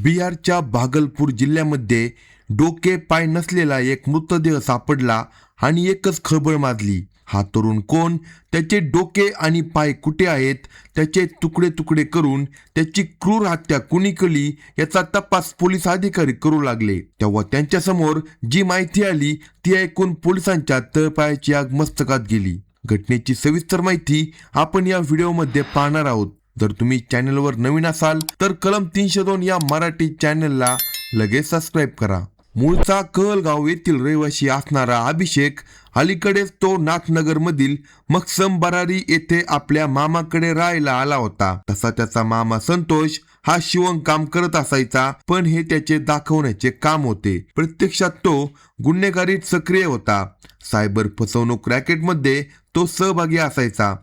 बिहारच्या भागलपूर जिल्ह्यामध्ये डोके पाय नसलेला एक मृतदेह सापडला आणि एकच खळबळ माजली. हा तरुण कोण, त्याचे डोके आणि पाय कुठे आहेत, त्याचे तुकडे तुकडे करून त्याची क्रूर हत्या कुणी केली याचा तपास पोलीस अधिकारी करू लागले. तेव्हा त्यांच्यासमोर जी माहिती आली ती ऐकून पोलिसांच्या तळपायाची आग मस्तकात गेली. घटनेची सविस्तर माहिती आपण या व्हिडिओमध्ये पाहणार आहोत. जर तुम्ही चॅनलवर नवीन असाल तर कलम 302 या मराठी चॅनलला लगेच सबस्क्राईब करा. मूळचा कहलगाव येथील रहिवासी असणारा अभिषेक अलीकडेच तो नाथनगर मधील मखसम बरारी येथे आपल्या मामाकडे राहायला आला होता. तसा त्याचा मामा संतोष हा शिवणकाम करत असायचा, पण हे त्याचे दाखवण्याचे काम होते. प्रत्यक्षात तो गुन्हेगारीत सक्रिय होता. सायबर फसवणूक रॅकेटमध्ये तो सहभागी असायचा.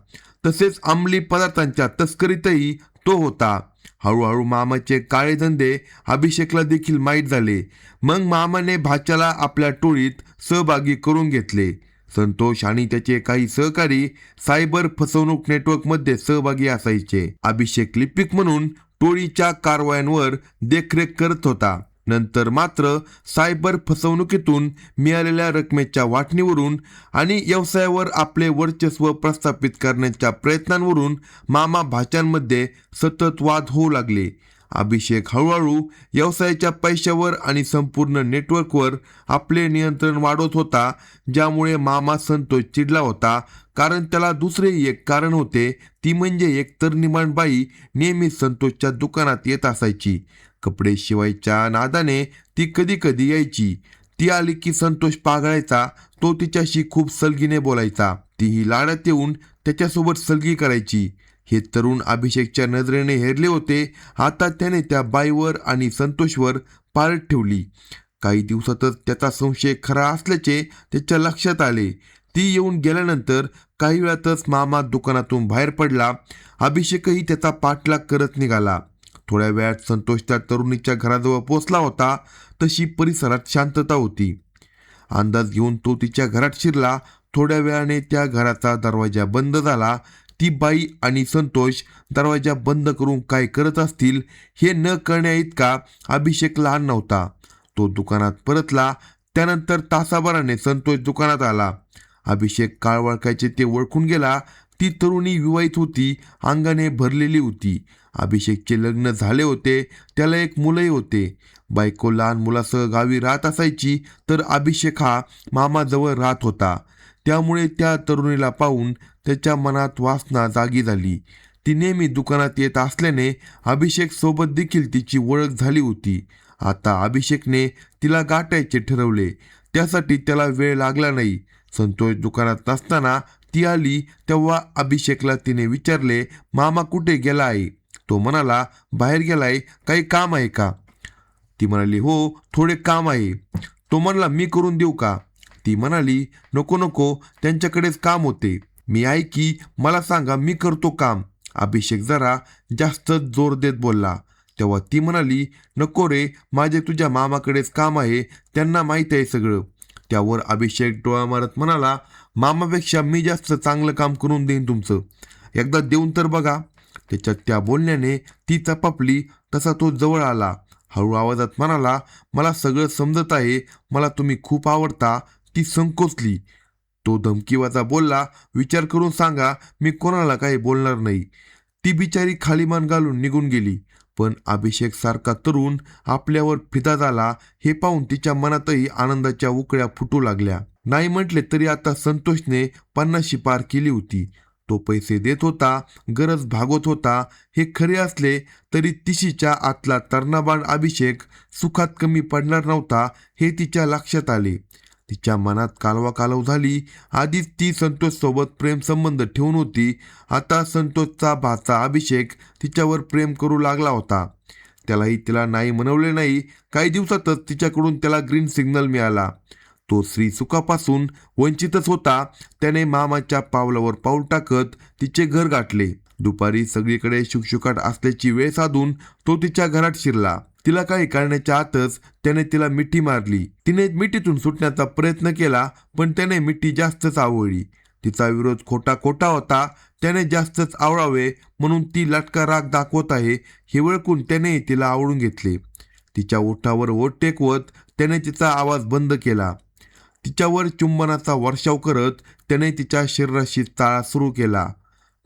तसेच अंमली पदार्थांच्या तस्करीतही तो होता. हळूहळू मामाचे काळे धंदे अभिषेकला देखील माहीत झाले. मग मामाने भाच्याला आपल्या टोळीत सहभागी करून घेतले. संतोष आणि त्याचे काही सहकारी सायबर फसवणूक नेटवर्कमध्ये सहभागी असायचे. अभिषेक लिपिक म्हणून टोळीच्या कारवायांवर देखरेख करत होता. नंतर मात्र सायबर फसवणुकीतून मिळालेल्या रकमेच्या वाटणीवरून आणि व्यवसायावर आपले वर्चस्व प्रस्थापित करण्याच्या प्रयत्नांवरून मामा भाच्यांमध्ये सतत वाद होऊ लागले. अभिषेक हळूहळू व्यवसायाच्या पैशावर आणि संपूर्ण नेटवर्कवर आपले नियंत्रण वाढवत होता, ज्यामुळे मामा संतोष चिडला होता. कारण त्याला दुसरेही एक कारण होते, ती म्हणजे एक तरुणीमान बाई नेहमी संतोषच्या दुकानात येत असायची. कपडे शिवायच्या नादाने ती कधी कधी यायची. ती आली की संतोष पागळायचा. तो तिच्याशी खूप सलगीने बोलायचा. तीही लाडात येऊन त्याच्यासोबत सलगी करायची. हे तरुण अभिषेकच्या नजरेने हेरले होते. आता त्याने त्या बाईवर आणि संतोषवर पाळत ठेवली. काही दिवसातच त्याचा संशय खरा असल्याचे त्याच्या लक्षात आले. ती येऊन गेल्यानंतर काही वेळातच मामा दुकानातून बाहेर पडला. अभिषेकही त्याचा पाठलाग करत निघाला. थोड्या वेळात संतोष त्या तरुणीच्या घराजवळ पोहोचला होता. तशी परिसरात शांतता होती. अंदाज घेऊन तो तिच्या घरात शिरला. थोड्या वेळाने त्या घराचा दरवाजा बंद झाला. ती बाई आणि संतोष दरवाजा बंद करून काय करत असतील हे न कळण्याइतका अभिषेक लहान नव्हता. तो दुकानात परतला. त्यानंतर तासाभराने संतोष दुकानात आला. अभिषेक काळ ओळखायचे ते ओळखून गेला. ती तरुणी विवाहित होती, अंगाने भरलेली होती. अभिषेकचे लग्न झाले होते. त्याला एक मुलंही होते. बायको लहान मुलासह गावी राहत असायची, तर अभिषेक हा मामाजवळ राहत होता. त्यामुळे त्या तरुणीला पाहून त्याच्या मनात वासना जागी झाली. ती नेहमी दुकानात येत असल्याने अभिषेक सोबत देखील तिची ओळख झाली होती. आता अभिषेकने तिला गाठायचे ठरवले. त्यासाठी त्याला वेळ लागला नाही. संतोष दुकानात नसताना ती आली तेव्हा अभिषेकला तिने विचारले, मामा कुठे गेला आहे? तो म्हणाला, बाहेर गेलाय. काही काम आहे का? ती म्हणाली, हो, थोडे काम आहे. तो म्हणाला, मी करून देऊ का? ती म्हणाली, नको नको, त्यांच्याकडेच काम होते. मी आहे की, मला सांगा, मी करतो काम. अभिषेक जरा जास्त जोर देत बोलला. तेव्हा ती म्हणाली, नको रे, माझे तुझ्या मामाकडेच काम आहे. त्यांना माहीत आहे सगळं. त्यावर अभिषेक डोळा मारत म्हणाला, मामापेक्षा मी जास्त चांगलं काम करून देईन तुमचं. एकदा देऊन तर बघा. त्याच्या त्या बोलण्याने ती चपापली. तसा तो जवळ आला. हळू आवाजात म्हणाला, मला सगळं समजत आहे. मला तुम्ही खूप आवडता. ती संकोचली. तो धमकीवाजा बोलला, विचार करून सांगा, मी कोणाला काही बोलणार नाही. ती बिचारी खाली मान घालून निघून गेली. पण अभिषेक सारखा तरुण आपल्यावर फिदा झाला हे पाहून तिच्या मनातही आनंदाच्या उकळ्या फुटू लागल्या. नाही म्हटले तरी आता संतोषने 50शी पार केली होती. तो पैसे देत होता, गरज भागवत होता. हे खरे असले तरी तिशीच्या आतला तर्नाबाण अभिषेक सुखात कमी पडणार नव्हता हे तिच्या लक्षात आले. तिच्या मनात कालवा झाली. आधीच ती संतोष सोबत प्रेम संबंध ठेवून होती. आता संतोषचा भाचा अभिषेक तिच्यावर प्रेम करू लागला होता. त्यालाही तिला नाही म्हणवले नाही. काही दिवसातच तिच्याकडून त्याला ग्रीन सिग्नल मिळाला. तो श्री सुखापासून वंचितच होता. त्याने मामाच्या पावलावर पाऊल टाकत तिचे घर गाठले. दुपारी सगळीकडे शुकशुकाट असल्याची वेळ साधून तो तिच्या घरात शिरला. तिला काही करण्याच्या आतच त्याने तिला मिठी मारली. तिने मिठीतून सुटण्याचा प्रयत्न केला, पण त्याने मिठी जास्तच आवडली. तिचा विरोध खोटा होता. त्याने जास्तच आवडावे म्हणून ती लटका राग दाखवत आहे हे ओळखून त्याने तिला आवडून घेतले. तिच्या ओठावर ओठ टेकवत त्याने तिचा आवाज बंद केला. तिच्यावर चुंबनाचा वर्षाव करत त्याने तिच्या शरीराशी चाळा सुरू केला.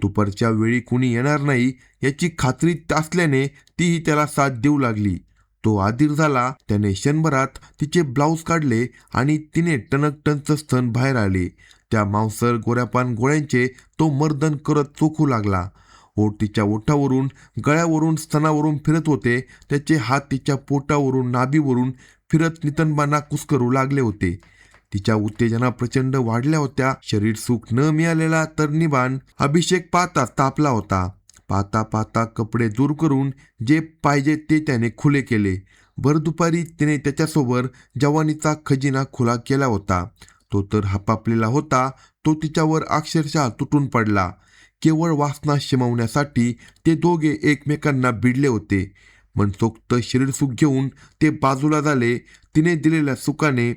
दुपारच्या वेळी कुणी येणार नाही याची खात्री असल्याने तीही त्याला साथ देऊ लागली. तो आधीर झाला. त्याने क्षणभरात तिचे ब्लाऊज काढले आणि तिने टणकटणच स्तन बाहेर आले. त्या मांसर गोऱ्यापान गोळ्यांचे तो मर्दन करत चोखू लागला. ओठ तिच्या ओठावरून, गळ्यावरून, स्तनावरून फिरत होते. त्याचे हात तिच्या पोटावरून, नाभीवरून फिरत नितंबांना कुस्करू लागले होते. तिच्या उत्तेजना प्रचंड वाढल्या होत्या. शरीर सुख न मिळालेला तर निबाण अभिषेक पाहता तापला होता. पाहता पाहता कपडे दूर करून जे पाहिजे ते त्याने खुले केले. भर दुपारी तिने त्याच्यासोबत जवानीचा खजिना खुला केला होता. तो तर हापापलेला होता. तो तिच्यावर अक्षरशः तुटून पडला. केवळ वासना शमवण्यासाठी ते दोघे एकमेकांना भिडले होते. मनसोक्त शरीर सुख घेऊन ते बाजूला झाले. तिने दिलेल्या सुखाने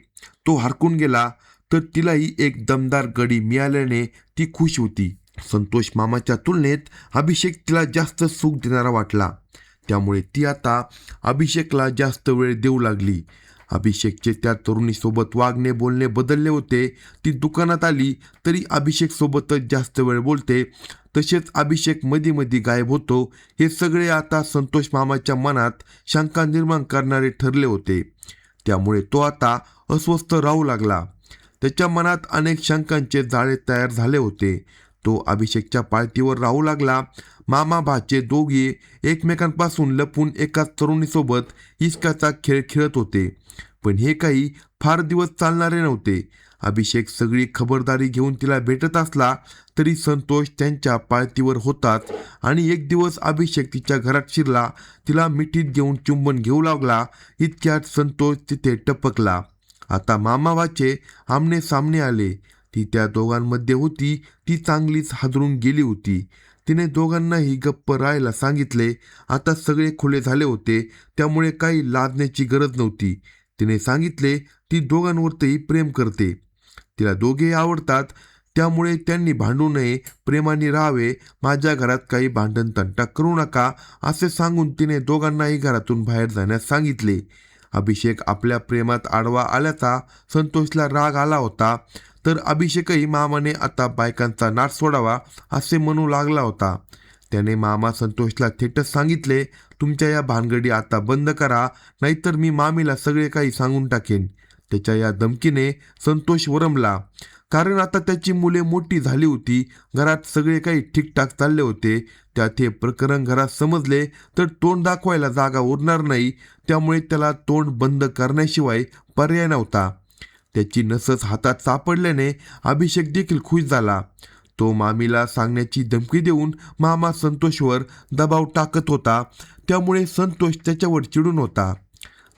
तो हरकून गेला तर तिलाही एक दमदार गडी मिळाल्याने ती खुश होती. संतोष मामाच्या तुलनेत अभिषेक तिला जास्त सुख देणारा वाटला. त्यामुळे ती आता अभिषेकला जास्त वेळ देऊ लागली. अभिषेकचे त्या तरुणीसोबत वागणे बोलणे बदलले होते. ती दुकानात आली तरी अभिषेक सोबतच जास्त वेळ बोलते. तसेच अभिषेक मधी मधी गायब होतो. हे सगळे आता संतोष मामाच्या मनात शंका निर्माण करणारे ठरले होते. त्यामुळे तो आता अस्वस्थ राहू लागला. त्याच्या मनात अनेक शंकांचे जाळे तयार झाले होते. तो अभिषेकच्या पाळतीवर राहू लागला. मामा भाचे दोघे एकमेकांपासून लपून एकाच तरुणीसोबत इश्काचा खेळ खेळत होते. पण हे काही फार दिवस चालणारे नव्हते. अभिषेक सगळी खबरदारी घेऊन तिला भेटत असला तरी संतोष त्यांच्या पाळतीवर होताच. आणि एक दिवस अभिषेक तिच्या घरात शिरला. तिला मिठीत घेऊन चुंबन घेऊ लागला. इतक्यात संतोष तिथे टपकला. आता मामा भाचे आमने सामने आले. ती त्या दोघांमध्ये होती. ती चांगलीच हादरून गेली होती. तिने दोघांनाही गप्प राहायला सांगितले. आता सगळे खुले झाले होते. त्यामुळे काही लाजण्याची गरज नव्हती. तिने सांगितले ती दोघांवरती प्रेम करते. तिला दोघे आवडतात. त्यामुळे त्यांनी भांडू नये, प्रेमाने राहावे. माझ्या घरात काही भांडण तंटा करू नका असे सांगून तिने दोघांनाही घरातून बाहेर जाण्यास सांगितले. अभिषेक आपल्या प्रेमात आडवा आल्याचा संतोषला राग आला होता. तर अभिषेकही मामाने आता बायकांचा नाच सोडावा असे म्हणू लागला होता. त्याने मामा संतोषला थेटच सांगितले, तुमच्या या भानगडी आता बंद करा, नाहीतर मी मामीला सगळे काही सांगून टाकेन. त्याच्या या धमकीने संतोष वरमला. कारण आता त्याची मुले मोठी झाली होती. घरात सगळे काही ठीकठाक चालले होते. त्यात हे प्रकरण घरात समजले तर तोंड दाखवायला जागा उरणार नाही. त्यामुळे त्याला तोंड बंद करण्याशिवाय पर्याय नव्हता. त्याची नसच हातात सापडल्याने अभिषेक देखील खुश झाला. तो मामीला सांगण्याची धमकी देऊन मामा संतोषवर दबाव टाकत होता. त्यामुळे संतोष त्याच्यावर चिडून होता.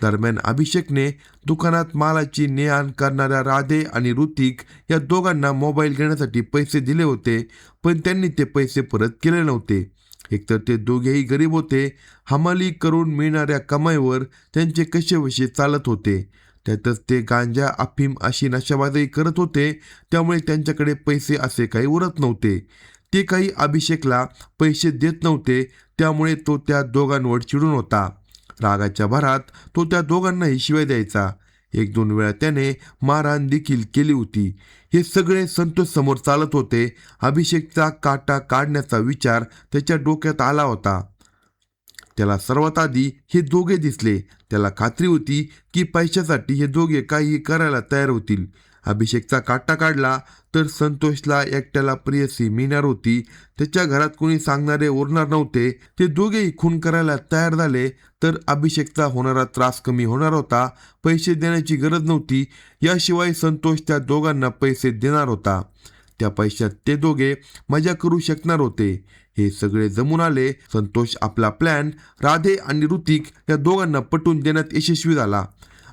दरम्यान अभिषेकने दुकानात मालाची ने-आण करणाऱ्या राधे आणि ऋतिक या दोघांना मोबाईल घेण्यासाठी पैसे दिले होते. पण त्यांनी ते पैसे परत केले नव्हते. एकतर ते दोघेही गरीब होते. हमाली करून मिळणाऱ्या कमाईवर त्यांचे कसेबसे चालत होते. त्यातच ते गांजा, अफीम अशी नशाबाजी करत होते. त्यामुळे त्यांच्याकडे पैसे असे काही उरत नव्हते. ते काही अभिषेकला पैसे देत नव्हते. त्यामुळे तो त्या दोघांवर चिडून होता. रागाच्या भरात तो त्या दोघांनाही शिव्या द्यायचा. 1-2 वेळा त्याने मारहाण देखील केली होती. हे सगळे संतोष समोर चालत होते. अभिषेकचा काटा काढण्याचा विचार त्याच्या डोक्यात आला होता. त्याला सर्वात आधी हे दोघे दिसले. त्याला खात्री होती की पैशासाठी हे दोघे काहीही करायला तयार होतील. अभिषेकचा काटा काढला तर संतोषला एकट्याला प्रेयसी मिळणार होती. त्याच्या घरात कोणी सांगणारे उरणार नव्हते. ते दोघेही खून करायला तयार झाले तर अभिषेकचा होणारा त्रास कमी होणार होता. पैसे देण्याची गरज नव्हती. याशिवाय संतोष त्या दोघांना पैसे देणार होता. त्या पैशात ते दोघे मजा करू शकणार होते. हे सगळे जमून आले. संतोष आपला प्लॅन राधे आणि ऋतिक या दोघांना पटवून देण्यात यशस्वी झाला.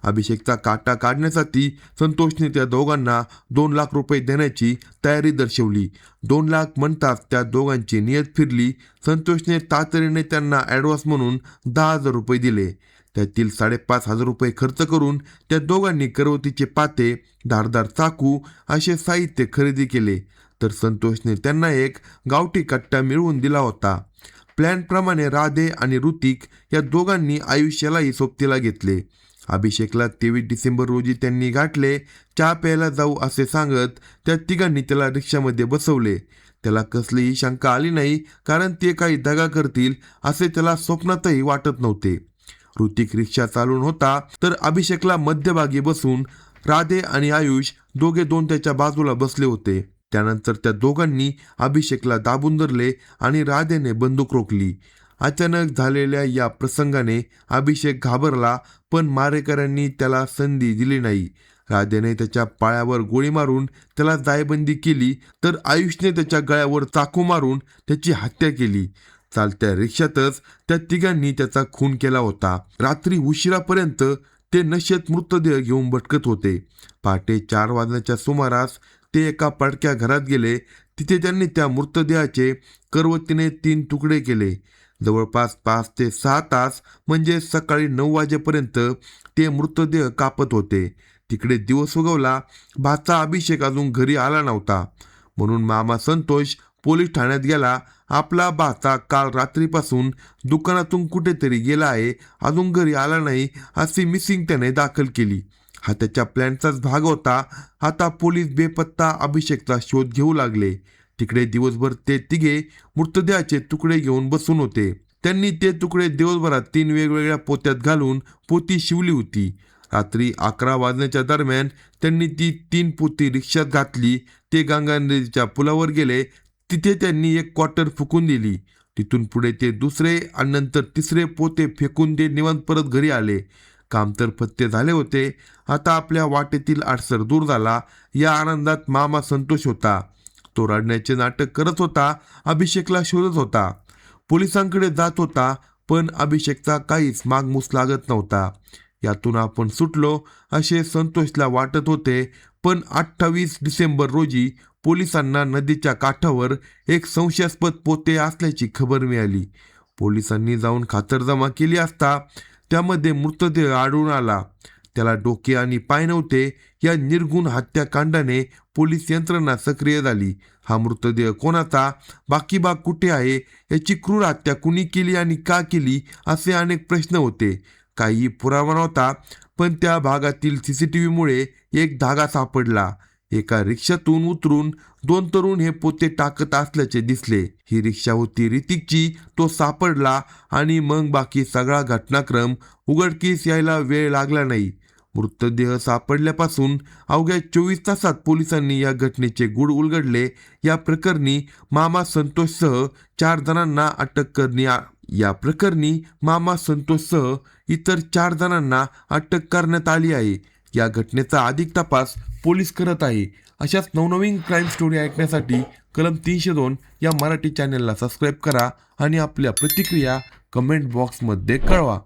अभिषेकचा काटा काढण्यासाठी संतोषने त्या दोघांना 2 लाख रुपये देण्याची तयारी दर्शवली. 2 लाख म्हणताच त्या दोघांची नियत फिरली. संतोषने तातडीने त्यांना ॲडव्हान्स म्हणून 10,000 रुपये दिले. त्यातील 5,500 रुपये खर्च करून त्या दोघांनी करवतीचे पाते, धारदार चाकू असे साहित्य खरेदी केले. तर संतोषने त्यांना एक गावठी कट्टा मिळवून दिला होता. प्लॅनप्रमाणे राधे आणि ऋतिक या दोघांनी आयुष्यालाही सोबतीला घेतले. अभिषेकला 23 डिसेंबर रोजी त्यांनी गाठले. चहा प्यायला जाऊ असे सांगत त्या तिघांनी त्याला रिक्षामध्ये बसवले. त्याला कसलीही शंका आली नाही, कारण ते काही दगा करतील असे त्याला स्वप्नातही वाटत नव्हते. ऋतिक रिक्षा चालवून होता, तर अभिषेकला मध्यभागी बसून राधे आणि आयुष दोघे त्याच्या बाजूला बसले होते. त्यानंतर त्या दोघांनी अभिषेकला दाबून धरले आणि राधेने बंदूक रोखली. अचानक झालेल्या या प्रसंगाने अभिषेक घाबरला, पण मारेकऱ्यांनी त्याला संधी दिली नाही. राधेने त्याच्या पायावर गोळी मारून त्याला जायबंदी केली, तर आयुषने त्याच्या गळ्यावर चाकू मारून त्याची हत्या केली. चालत्या रिक्षातच त्या तिघांनी त्याचा खून केला होता. रात्री उशिरापर्यंत ते नशेत मृतदेह घेऊन भटकत होते. पहाटे 4 वाजण्याच्या सुमारास ते एका पडक्या घरात गेले. तिथे त्यांनी त्या मृतदेहाचे करवतीने 3 तुकडे केले. जवळपास 5 ते 6 तास म्हणजे सकाळी 9 वाजेपर्यंत ते मृतदेह कापत होते. तिकडे दिवस उगवला. भाचा अभिषेक अजून घरी आला नव्हता, म्हणून मामा संतोष पोलीस ठाण्यात गेला. आपला भाचा काल रात्रीपासून दुकानातून कुठेतरी गेला आहे, अजून घरी आला नाही अशी मिसिंग त्याने दाखल केली. हा त्याच्या प्लॅनचाच भाग होता. आता पोलीस बेपत्ता अभिषेकचा शोध घेऊ लागले. तिकडे दिवसभर ते तिघे मृतदेहाचे तुकडे घेऊन बसून होते. त्यांनी ते तुकडे दिवसभरात 3 वेगवेगळ्या पोत्यात घालून पोती शिवली होती. रात्री 11 वाजण्याच्या दरम्यान त्यांनी ती 3 पोती रिक्षात घातली. ते गंगा नदीच्या पुलावर गेले. तिथे त्यांनी एक क्वार्टर फुकून दिली. तिथून पुढे ते दुसरे आणि नंतर तिसरे पोते फेकून ते निवांत परत घरी आले. काम तर फत्ते झाले होते. आता आपल्या वाटेतील अडसर दूर झाला. या आनंदात मामा संतोष होता. तो रडण्याचे नाटक करत होता. अभिषेकला शोधत होता. पोलिसांकडे जात होता, पण अभिषेकचा काहीच मागमूस लागत नव्हता. यातून आपण सुटलो असे संतोषला वाटत होते. पण 28 डिसेंबर रोजी पोलिसांना नदीच्या काठावर एक संशयास्पद पोते असल्याची खबर मिळाली. पोलिसांनी जाऊन खातरजमा केली असता त्यामध्ये मृतदेह आढळून आला. त्याला डोके आणि पाय नव्हते. या निर्गुण हत्याकांडाने पोलीस यंत्रणा सक्रिय झाली. हा मृतदेह कोणाचा, बाकी भाग कुठे आहे, याची क्रूर हत्या कुणी केली आणि का केली असे अनेक प्रश्न होते. काही पुरावा नव्हता, पण त्या भागातील CCTVमुळे एक धागा सापडला. एका रिक्षातून उतरून 2 तरुण हे पोते टाकत असल्याचे दिसले. ही रिक्षा होती ऋतिकची. तो सापडला आणि मग बाकी सगळा घटनाक्रम उघडकीस यायला वेळ लागला नाही. मृतदेह सापडल्यापासून अवघ्या 24 तासात पोलिसांनी या घटनेचे गूढ उलगडले. या प्रकरणी मामा संतोषसह 4 जणांना इतर 4 जणांना अटक करण्यात आली आहे. या घटनेचा अधिक तपास पोलीस करत आहे. अशाच नवनवीन क्राईम स्टोरी ऐकण्यासाठी कलम 302 या मराठी चॅनलला सबस्क्राईब करा आणि आपल्या प्रतिक्रिया कमेंट बॉक्समध्ये कळवा.